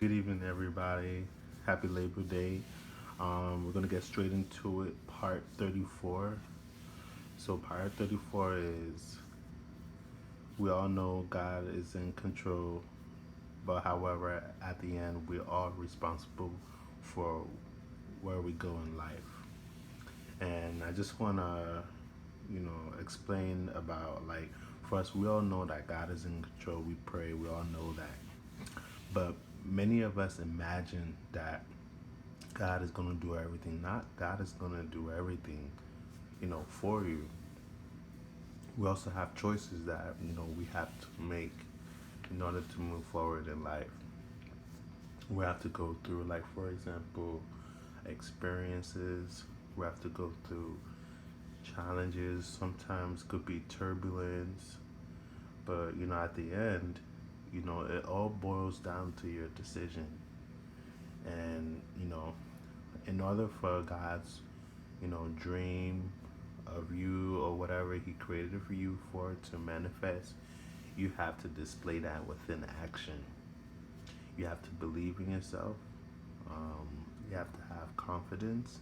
Good evening, everybody. Happy Labor Day. We're gonna get straight into it. Part 34. So, part 34 is we all know God is in control, but however, at the end, we're all responsible for where we go in life. And I just wanna, explain about like for us, we all know that God is in control. We pray, we all know that. But many of us imagine that God is going to do everything. Not God is going to do everything, for you. We also have choices that, we have to make in order to move forward in life. We have to go through, like, for example, experiences. We have to go through challenges. Sometimes could be turbulence. But, at the end, it all boils down to your decision. And, in order for God's dream of you or whatever he created for you for to manifest, you have to display that within action. You have to believe in yourself. um, you have to have confidence.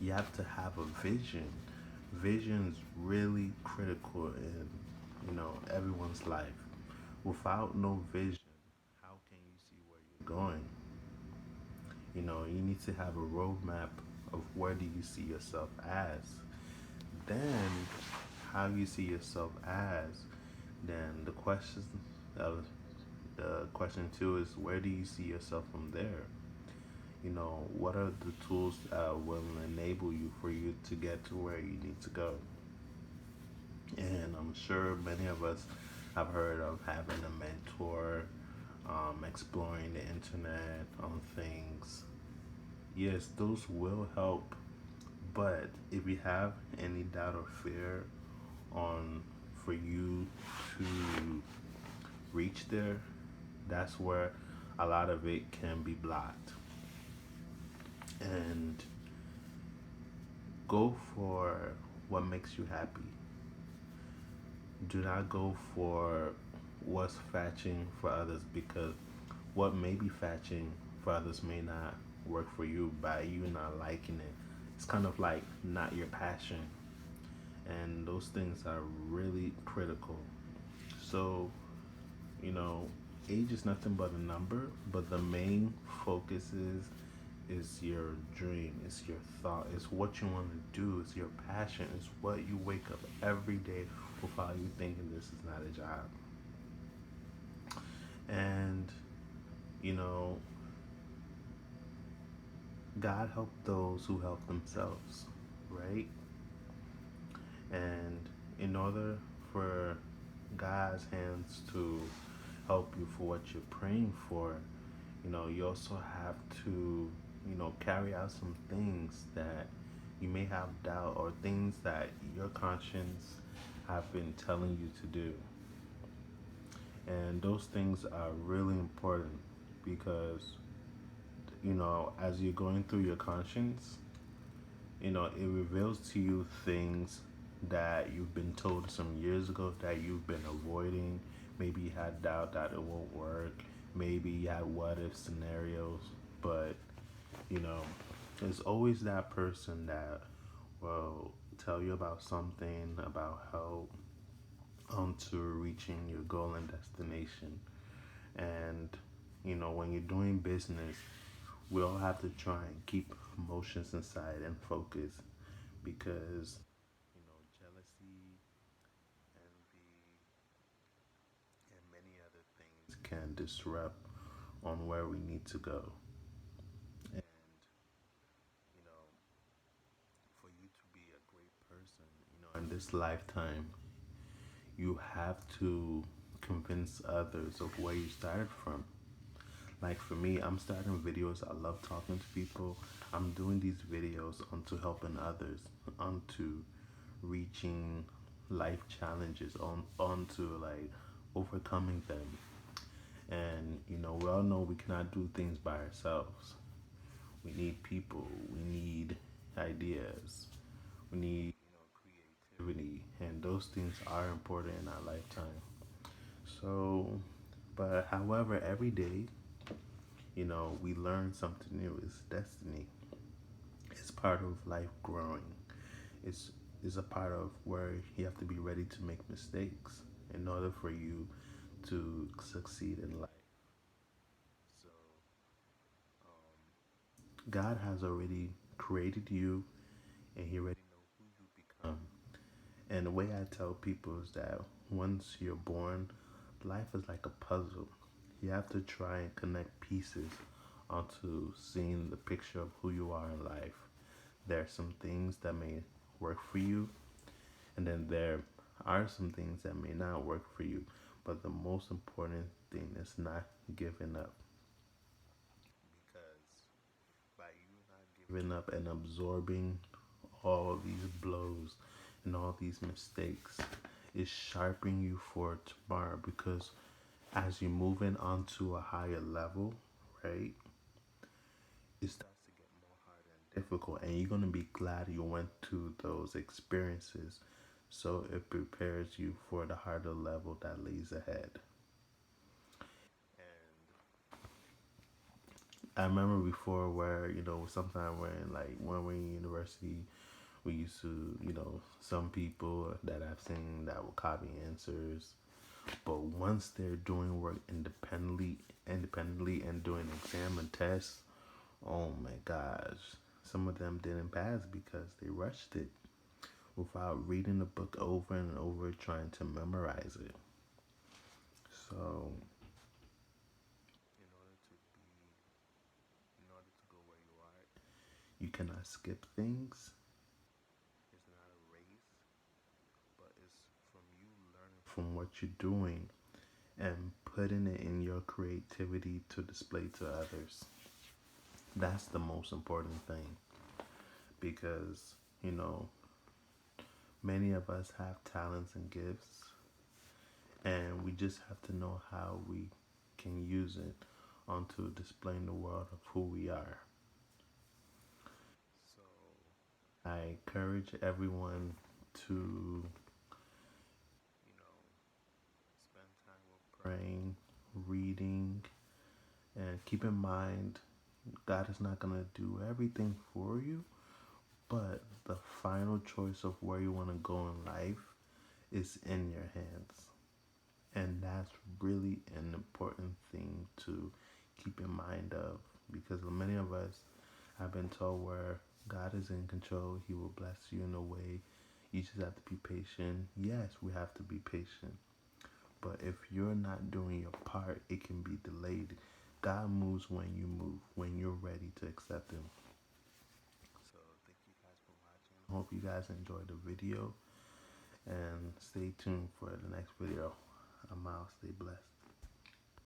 You have to have a vision. Vision's really critical in everyone's life. Without no vision, how can you see where you're going? You need to have a roadmap of where do you see yourself as. Then, how you see yourself as. Then the question two is where do you see yourself from there? What are the tools that will enable you for you to get to where you need to go? And I'm sure many of us have heard of having a mentor, exploring the internet on things. Yes, those will help. But if you have any doubt or fear on for you to reach there, that's where a lot of it can be blocked. And go for what makes you happy. Do not go for what's fetching for others, because what may be fetching for others may not work for you by you not liking it. It's kind of like not your passion. And those things are really critical. So, you know, age is nothing but a number, but the main focus is your dream, it's your thought, it's what you want to do, it's your passion, it's what you wake up every day without you thinking this is not a job. And, you know, God helped those who help themselves, right? And in order for God's hands to help you for what you're praying for, you also have to, carry out some things that you may have doubt or things that your conscience have been telling you to do. And those things are really important because, as you're going through your conscience, it reveals to you things that you've been told some years ago that you've been avoiding. Maybe you had doubt that it won't work. Maybe you had what if scenarios. But, you know, there's always that person that will tell you about something, about help onto reaching your goal and destination. And, when you're doing business, we all have to try and keep emotions inside and focus because jealousy, envy, and many other things can disrupt on where we need to go. And you know, for you to be a great person, in this lifetime, you have to convince others of where you started from. Like for me, I'm starting videos. I love talking to people. I'm doing these videos onto helping others, onto reaching life challenges, onto like overcoming them. And we all know we cannot do things by ourselves. We need people. We need ideas. We need creativity, and those things are important in our lifetime. So, but however, every day we learn something new. It's destiny. It's part of life growing. It's it's a part of where you have to be ready to make mistakes in order for you to succeed in life. So God has already created you, and He already knows who you become. And the way I tell people is that once you're born, life is like a puzzle. You have to try and connect pieces onto seeing the picture of who you are in life. There are some things that may work for you, and then there are some things that may not work for you. But the most important thing is not giving up, because by you not giving up and absorbing all these blows and all these mistakes, is sharpening you for tomorrow. Because as you're moving onto a higher level, right, it starts to get more hard and difficult, and you're going to be glad you went to those experiences, so it prepares you for the harder level that lays ahead. I remember before where, sometime when we're in university, we used to, some people that I've seen that will copy answers, but once they're doing work independently and doing exam and tests, oh my gosh, some of them didn't pass because they rushed it without reading the book over and over, trying to memorize it. So, in order to in order to go where you are, you cannot skip things. It's not a race, but it's from you learning from what you're doing and putting it in your creativity to display to others. That's the most important thing, because, you know, many of us have talents and gifts, and we just have to know how we can use it onto displaying the world of who we are. So I encourage everyone to, spend time with praying, reading, and keep in mind God is not going to do everything for you, but the final choice of where you want to go in life is in your hands. And that's really an important thing to keep in mind of, because many of us have been told where God is in control, He will bless you in a way. You just have to be patient. Yes, we have to be patient. But if you're not doing your part, it can be delayed. God moves when you move, when you're ready to accept Him. So thank you guys for watching. Hope you guys enjoyed the video, and stay tuned for the next video. I'm out. Stay blessed.